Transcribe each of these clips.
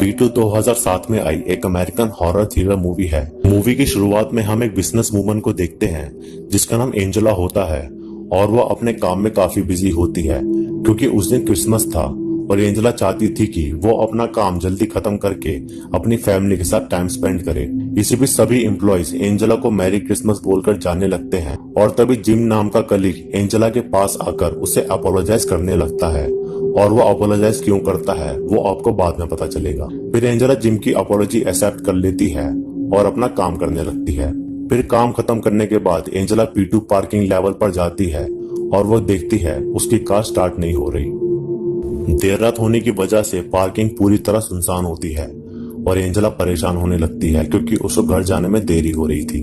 पीटू 2007 में आई एक American horror thriller movie है। मूवी की शुरुआत में हम एक बिजनेस वूमन को देखते हैं जिसका नाम एंजेला होता है और वो अपने काम में काफी बिजी होती है क्योंकि उस दिन क्रिसमस था और एंजेला चाहती थी कि वो अपना काम जल्दी खत्म करके अपनी फैमिली के साथ टाइम स्पेंड करे। इसी बीच सभी एम्प्लॉइज एंजेला को मैरी क्रिसमस बोलकर जाने लगते हैं और तभी जिम नाम का कलीग एंजेला के पास आकर उसे अपोलोजाइज करने लगता है और वो अपोलोजाइज क्यों करता है वो आपको बाद में पता चलेगा। फिर एंजेला जिम की अपोलॉजी एक्सेप्ट कर लेती है और अपना काम करने लगती है। फिर काम खत्म करने के बाद एंजेला पीटू पार्किंग लेवल पर जाती है और वो देखती है उसकी कार स्टार्ट नहीं हो रही। देर रात होने की वजह से पार्किंग पूरी तरह सुनसान होती है और एंजेला परेशान होने लगती है क्योंकि उसको घर जाने में देरी हो रही थी।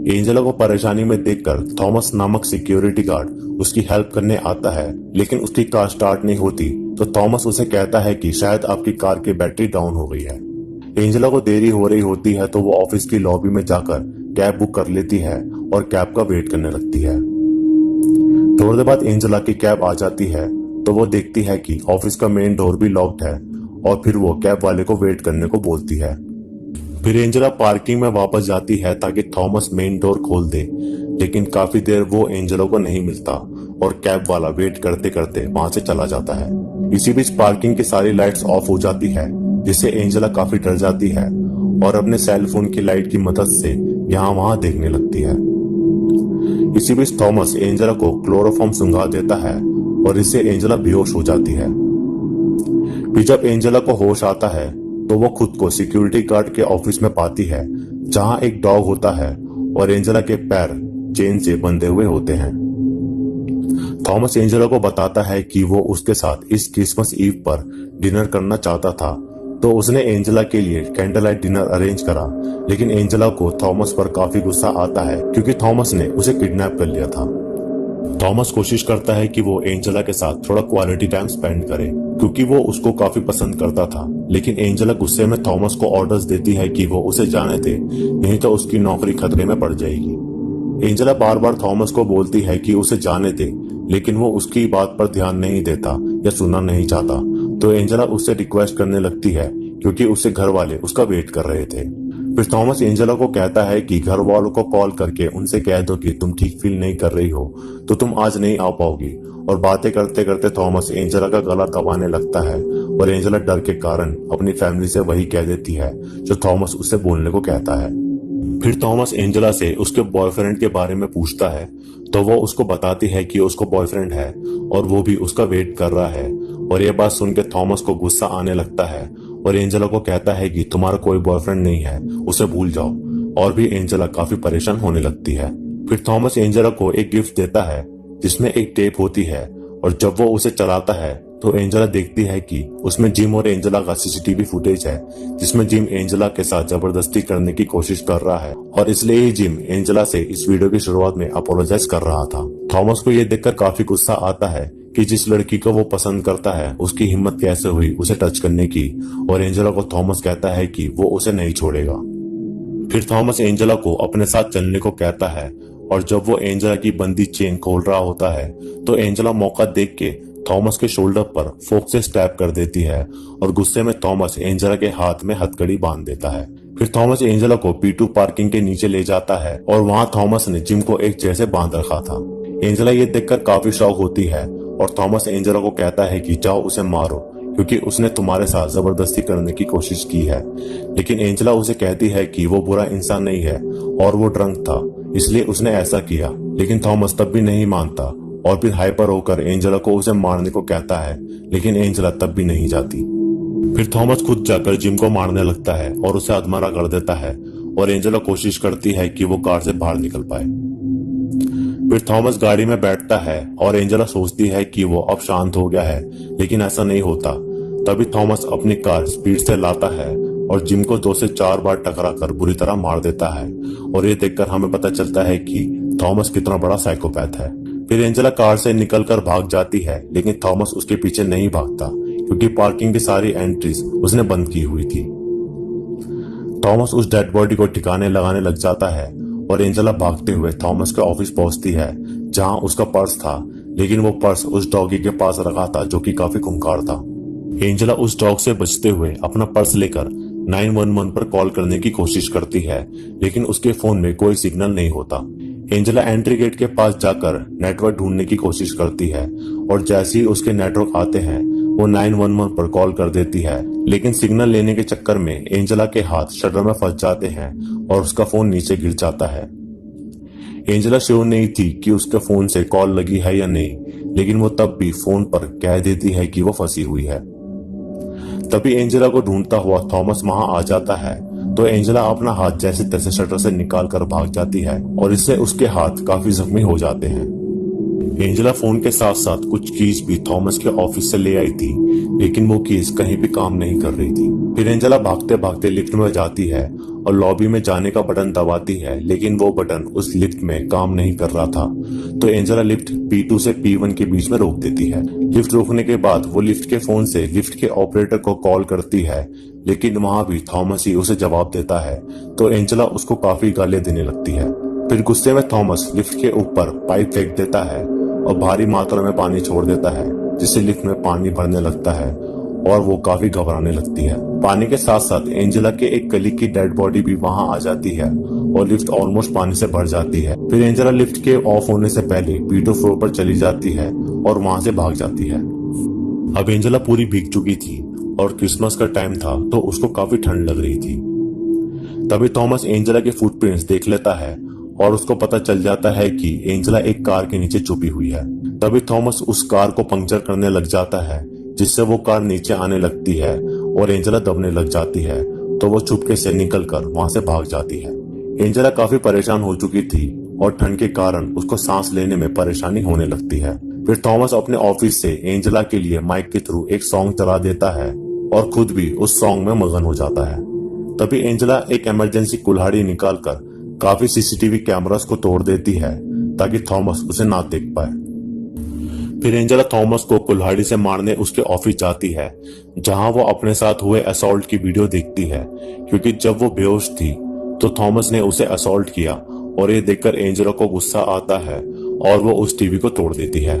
एंजेला को परेशानी में देखकर थॉमस नामक सिक्योरिटी गार्ड उसकी हेल्प करने आता है, लेकिन उसकी कार स्टार्ट नहीं होती तो थॉमस उसे कहता है कि शायद आपकी कार की बैटरी डाउन हो गई है। एंजेला को देरी हो रही होती है तो वो ऑफिस की लॉबी में जाकर कैब बुक कर लेती है और कैब का वेट करने लगती है। थोड़ी देर बाद एंजेला की कैब आ जाती है तो वो देखती है कि ऑफिस का मेन डोर भी लॉक्ड है और फिर वो कैब वाले को वेट करने को बोलती है। फिर एंजेला पार्किंग में वापस जाती है ताकि थॉमस मेन डोर खोल दे, लेकिन काफी देर वो एंजेला को नहीं मिलता और कैब वाला वेट करते करते वहां से चला जाता है। इसी बीच पार्किंग की सारी लाइट्स ऑफ हो जाती है जिससे एंजेला काफी डर जाती है और अपने सेल फोन की लाइट की मदद से यहाँ वहां देखने लगती है। इसी बीच थॉमस एंजेला को क्लोरोफॉर्म सुंघा देता है और इससे एंजेला बेहोश हो जाती है। फिर जब एंजेला को होश आता है तो वो खुद को सिक्योरिटी गार्ड के ऑफिस में पाती है जहां एक डॉग होता है और एंजेला के पैर चेन से बंधे हुए होते हैं। थॉमस एंजेला को बताता है कि वो उसके साथ इस क्रिसमस ईव पर डिनर करना चाहता था तो उसने एंजेला के लिए कैंडल लाइट डिनर अरेंज करा, लेकिन एंजेला को थॉमस पर काफी गुस्सा आता है क्योंकि थॉमस ने उसे किडनैप कर लिया था। थॉमस कोशिश करता है कि वो एंजेला के साथ थोड़ा क्वालिटी टाइम स्पेंड करे क्योंकि वो उसको काफी पसंद करता था, लेकिन एंजेला गुस्से में थॉमस को ऑर्डर्स देती है कि वो उसे जाने दे, नहीं तो उसकी नौकरी खतरे में पड़ जाएगी। एंजेला बार बार थॉमस को बोलती है कि उसे जाने दे, लेकिन वो उसकी बात पर ध्यान नहीं देता या सुनना नहीं चाहता, तो एंजेला उससे रिक्वेस्ट करने लगती है क्योंकि उसके घर वाले उसका वेट कर रहे थे। फिर थॉमस एंजेला को कहता है कि घर वालों को कॉल करके उनसे कह दो कि तुम ठीक फील नहीं कर रही हो तो तुम आज नहीं आ पाओगी, और बातें करते करते थॉमस एंजेला का गला दबाने लगता है और एंजेला डर के कारण अपनी फैमिली से वही कह देती है जो थॉमस उससे बोलने को कहता है। फिर थॉमस एंजेला से उसके बॉयफ्रेंड के बारे में पूछता है तो वो उसको बताती है कि उसको बॉयफ्रेंड है और वो भी उसका वेट कर रहा है, और ये बात सुन के थॉमस को गुस्सा आने लगता है और एंजेला को कहता है कि तुम्हारा कोई बॉयफ्रेंड नहीं है, उसे भूल जाओ, और भी एंजेला काफी परेशान होने लगती है। फिर थॉमस एंजेला को एक गिफ्ट देता है जिसमें एक टेप होती है और जब वो उसे चलाता है तो एंजेला देखती है कि उसमें जिम और एंजेला का सीसीटीवी फुटेज है जिसमें जिम एंजेला के साथ जबरदस्ती करने की कोशिश कर रहा है, और इसलिए ही जिम एंजेला से इस वीडियो की शुरुआत में अपोलोजाइज कर रहा था। थॉमस को ये देखकर काफी गुस्सा आता है कि जिस लड़की को वो पसंद करता है उसकी हिम्मत कैसे हुई उसे टच करने की, और एंजेला को थॉमस कहता है कि वो उसे नहीं छोड़ेगा। फिर थॉमस एंजेला को अपने साथ चलने को कहता है और जब वो एंजेला की बंदी चेन खोल रहा होता है तो एंजेला मौका देख के थॉमस के शोल्डर पर फोक से स्टैप कर देती है और गुस्से में थॉमस एंजेला के हाथ में हथकड़ी बांध देता है। फिर थॉमस एंजेला को पीटू पार्किंग के नीचे ले जाता है और वहां थॉमस ने जिम को एक चेयर से बांध रखा था। एंजेला ये देखकर काफी शॉक होती है और थॉमस एंजेला को कहता है कि जाओ उसे मारो क्योंकि उसने तुम्हारे साथ जबरदस्ती करने की कोशिश की है, लेकिन एंजेला उसे कहती है कि वो बुरा इंसान नहीं है और वो ड्रंक था इसलिए उसने ऐसा किया, लेकिन थॉमस तब भी नहीं मानता और फिर हाइपर होकर एंजेला को उसे मारने को कहता है, लेकिन एंजेला तब भी नहीं जाती। फिर थॉमस खुद जाकर जिम को मारने लगता है और उसे अधमरा कर देता है और एंजेला कोशिश करती है कि वो कार से बाहर निकल पाए। फिर थॉमस गाड़ी में बैठता है और एंजेला सोचती है कि वो अब शांत हो गया है, लेकिन ऐसा नहीं होता। तभी थॉमस अपनी कार स्पीड से लाता है और जिम को 2 से 4 बार टकरा कर बुरी तरह मार देता है, और ये देखकर हमें पता चलता है कि थॉमस कितना बड़ा साइकोपैथ है। फिर एंजेला कार से निकलकर भाग जाती है, लेकिन थॉमस उसके पीछे नहीं भागता क्योंकि पार्किंग की सारी एंट्रीज उसने बंद की हुई थी। थॉमस उस डेड बॉडी को ठिकाने लगाने लग जाता है और एंजेला भागते हुए थॉमस के ऑफिस पहुंचती है जहां उसका पर्स था, लेकिन वो पर्स उस डॉगी के पास रखा था जो कि काफी खूंखार था। एंजेला उस डॉग से बचते हुए अपना पर्स लेकर 911 पर कॉल करने की कोशिश करती है, लेकिन उसके फोन में कोई सिग्नल नहीं होता। एंजेला एंट्री गेट के पास जाकर नेटवर्क ढूंढने की कोशिश करती है और जैसे ही उसके नेटवर्क आते हैं वो 911 पर कॉल कर देती है, लेकिन सिग्नल लेने के चक्कर में एंजेला के हाथ शटर में फंस जाते हैं और उसका फोन नीचे गिर जाता है। एंजेला श्योर नहीं थी कि उसके फोन से कॉल लगी है या नहीं, लेकिन वो तब भी फोन पर कह देती है कि वो फंसी हुई है। तभी एंजेला को ढूंढता हुआ थॉमस वहां आ जाता है, तो एंजेला अपना हाथ जैसे तैसे शटर से निकाल कर भाग जाती है और इससे उसके हाथ काफी जख्मी हो जाते हैं। एंजेला फोन के साथ साथ कुछ कीज भी थॉमस के ऑफिस से ले आई थी, लेकिन वो कीज कहीं भी काम नहीं कर रही थी। फिर एंजेला भागते भागते लिफ्ट में जाती है और लॉबी में जाने का बटन दबाती है, लेकिन वो बटन उस लिफ्ट में काम नहीं कर रहा था। तो एंजेला लिफ्ट P2 से P1 के बीच में रोक देती है। लिफ्ट रोकने के बाद वो लिफ्ट के फोन से लिफ्ट के ऑपरेटर को कॉल करती है, लेकिन वहां भी थॉमस ही उसे जवाब देता है। तो एंजेला उसको काफी गालियां देने लगती है। फिर गुस्से में थॉमस लिफ्ट के ऊपर पाइप फेंक देता है और भारी मात्रा में पानी छोड़ देता है, जिससे लिफ्ट में पानी भरने लगता है और वो काफी घबराने लगती है। पानी के साथ साथ एंजेला के एक कलीग की डेड बॉडी भी वहां आ जाती है और लिफ्ट ऑलमोस्ट पानी से भर जाती है। फिर एंजेला लिफ्ट के ऑफ होने से पहले P2 फ्लोर पर चली जाती है और वहां से भाग जाती है। अब एंजेला पूरी भीग चुकी थी और क्रिसमस का टाइम था, तो उसको काफी ठंड लग रही थी। तभी थॉमस एंजेला के फुटप्रिंट्स देख लेता है और उसको पता चल जाता है कि एंजेला एक कार के नीचे छुपी हुई है। तभी थॉमस उस कार को पंक्चर करने लग जाता है, जिससे वो कार नीचे आने लगती है और एंजेला दबने लग जाती है। तो वो चुपके से निकलकर वहां से भाग जाती है। एंजेला काफी परेशान हो चुकी थी और ठंड के कारण उसको सांस लेने में परेशानी होने लगती है। फिर थॉमस अपने ऑफिस से एंजेला के लिए माइक के थ्रू एक सॉन्ग चला देता है और खुद भी उस सॉन्ग में मगन हो जाता है। तभी एंजेला एक इमरजेंसी कुल्हाड़ी निकालकर काफी सीसीटीवी कैमरास को तोड़ देती है ताकि थॉमस उसे ना देख पाए। फिर एंजेला थॉमस को कुल्हाड़ी से मारने उसके ऑफिस जाती है, जहां वो अपने साथ हुए असॉल्ट की वीडियो देखती है, क्योंकि जब वो बेहोश थी तो थॉमस ने उसे असॉल्ट किया और ये देखकर एंजेला को गुस्सा आता है और वो उस टीवी को तोड़ देती है।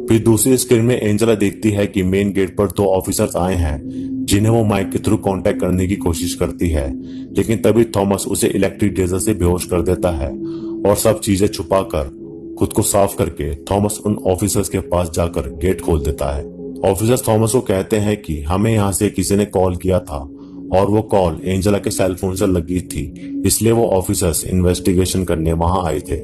फिर दूसरी स्क्रीन में एंजेला देखती है कि मेन गेट पर 2 ऑफिसर्स आए हैं, जिन्हें वो माइक के थ्रू कांटेक्ट करने की कोशिश करती है, लेकिन तभी थॉमस उसे इलेक्ट्रिक लेजर से बेहोश कर देता है और सब चीजें छुपाकर खुद को साफ करके थॉमस उन ऑफिसर्स के पास जाकर गेट खोल देता है। ऑफिसर्स थॉमस को कहते हैं कि हमें यहाँ से किसी ने कॉल किया था और वो कॉल एंजेला के सेल फोन से लगी थी, इसलिए वो ऑफिसर्स इन्वेस्टिगेशन करने वहां आए थे।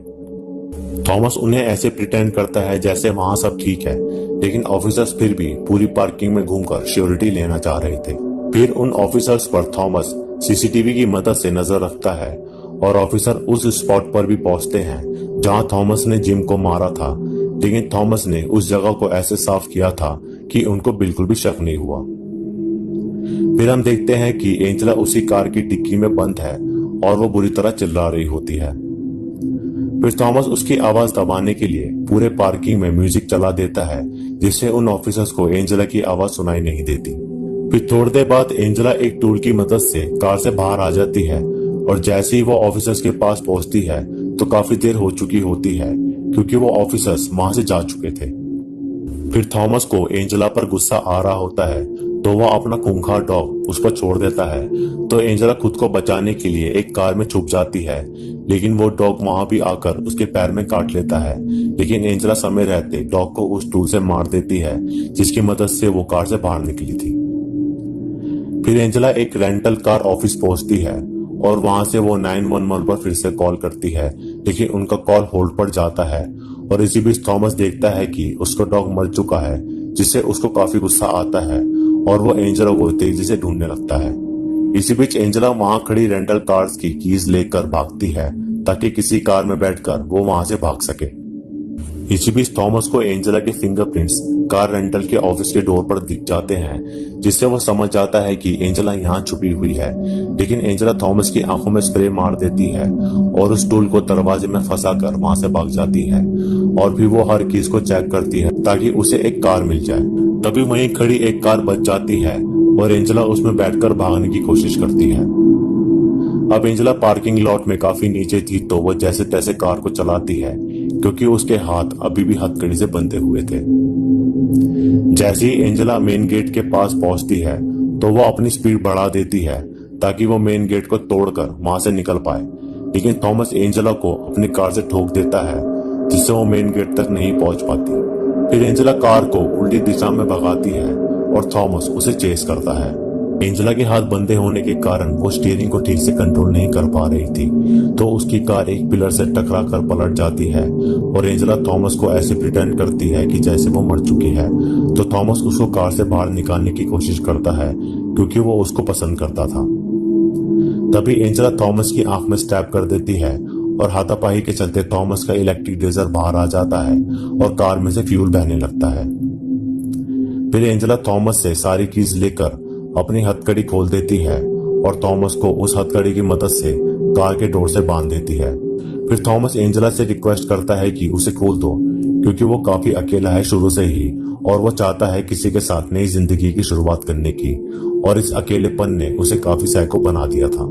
थॉमस उन्हें ऐसे प्रिटेंड करता है जैसे वहां सब ठीक है, लेकिन ऑफिसर्स फिर भी पूरी पार्किंग में घूमकर श्योरिटी लेना चाह रहे थे। फिर उन ऑफिसर्स पर थॉमस सीसीटीवी की मदद से नजर रखता है और ऑफिसर उस स्पॉट पर भी पहुंचते हैं जहां थॉमस ने जिम को मारा था, लेकिन थॉमस ने उस जगह को ऐसे साफ किया था कि उनको बिल्कुल भी शक नहीं हुआ। फिर हम देखते हैं कि एंजेला उसी कार की डिक्की में बंद है और वो बुरी तरह चिल्ला रही होती है। फिर थॉमस उसकी आवाज दबाने के लिए पूरे पार्किंग में म्यूजिक चला देता है, जिससे उन ऑफिसर्स को एंजेला की आवाज सुनाई नहीं देती। फिर थोड़ी देर बाद एंजेला एक टूल की मदद से कार से बाहर आ जाती है और जैसे ही वो ऑफिसर्स के पास पहुंचती है तो काफी देर हो चुकी होती है, क्योंकि वो ऑफिसर्स वहां से जा चुके थे। फिर थॉमस को एंजेला पर गुस्सा आ रहा होता है, तो वह अपना खूंखार डॉग उस पर छोड़ देता है। तो एंजेला खुद को बचाने के लिए एक कार में छुप जाती है, लेकिन वो डॉग वहां भी आकर उसके पैर में काट लेता है। लेकिन एंजेला समय रहते डॉग को उस टूल से मार देती है, जिसकी मदद से वो कार से बाहर निकली थी। फिर एंजेला एक रेंटल कार ऑफिस पहुंचती है और वहां से वो 911 पर फिर से कॉल करती है, लेकिन उनका कॉल होल्ड पर जाता है और इसी बीच थॉमस देखता है कि उसका डॉग मर चुका है, जिससे उसको काफी गुस्सा आता है और वो एंजेला को तेजी से ढूंढने लगता है। इसी बीच एंजेला वहां खड़ी रेंटल कार्स की कीज लेकर भागती है ताकि किसी कार में बैठकर वो वहां से भाग सके। इसी बीच थॉमस को एंजेला के फिंगरप्रिंट्स कार रेंटल के ऑफिस के डोर पर दिख जाते हैं, जिससे वो समझ जाता है कि एंजेला यहाँ छुपी हुई है। लेकिन एंजेला थॉमस की आंखों में स्प्रे मार देती है और उस टूल को दरवाजे में फंसाकर वहां से भाग जाती है और फिर वो हर कीज को चेक करती है ताकि उसे एक कार मिल जाए। तभी वहीं खड़ी एक कार बच जाती है और एंजेला उसमें बैठकर भागने की कोशिश करती है। अब एंजेला पार्किंग लॉट में काफी नीचे थी, तो वो जैसे तैसे कार को चलाती है, क्योंकि उसके हाथ अभी भी हथकड़ी से बंधे हुए थे। जैसे ही एंजेला मेन गेट के पास पहुंचती है तो वो अपनी स्पीड बढ़ा देती है ताकि वो मेन गेट को तोड़कर वहां से निकल पाए, लेकिन थॉमस एंजेला को अपनी कार से ठोक देता है जिससे वो मेन गेट तक नहीं पहुंच पाती। फिर एंजेला कार को उल्टी दिशा में भगाती है और थॉमस उसे चेस करता है। एंजेला के हाथ बंधे होने के कारण वो स्टीयरिंग को ठीक से कंट्रोल नहीं कर पा रही थी, तो उसकी कार एक पिलर से टकरा कर पलट जाती है और एंजेला थॉमस को ऐसे प्रिटेंड करती है कि जैसे वो मर चुकी है। तो थॉमस उसको कार से बाहर निकालने की कोशिश करता है क्योंकि वो उसको पसंद करता था। तभी एंजेला थॉमस की आंख में स्टैब कर देती है और हाथापाई के चलते थॉमस का इलेक्ट्रिक रेजर बाहर आ जाता है और कार में से फ्यूल बहने लगता है। फिर एंजेला थॉमस से सारी कीज लेकर अपनी हथकड़ी खोल देती है और थॉमस को उस हथकड़ी की मदद से कार के डोर से बांध देती है। फिर थॉमस एंजेला से रिक्वेस्ट करता है कि उसे खोल दो क्योंकि वो काफी अकेला है शुरू से ही और वो चाहता है किसी के साथ नई जिंदगी की शुरुआत करने की, और इस अकेलेपन ने उसे काफी साइको बना दिया था।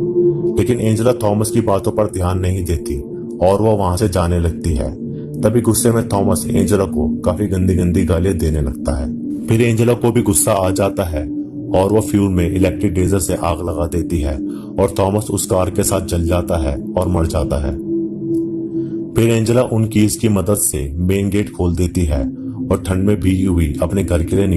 लेकिन एंजेला थॉमस की बातों पर ध्यान नहीं देती और वो वहां से जाने लगती है। तभी गुस्से में थॉमस एंजेला को काफी गंदी गंदी गालियां देने लगता है। फिर एंजेला को भी गुस्सा आ जाता है और वो फ्यूल में इलेक्ट्रिक रेजर से आग लगा देती है और थॉमस उस कार के साथ जल जाता है और मर जाता है। फिर एंजेला उन कीज की मदद से मेन गेट खोल देती है और ठंड में भीगी हुई अपने घर के लिए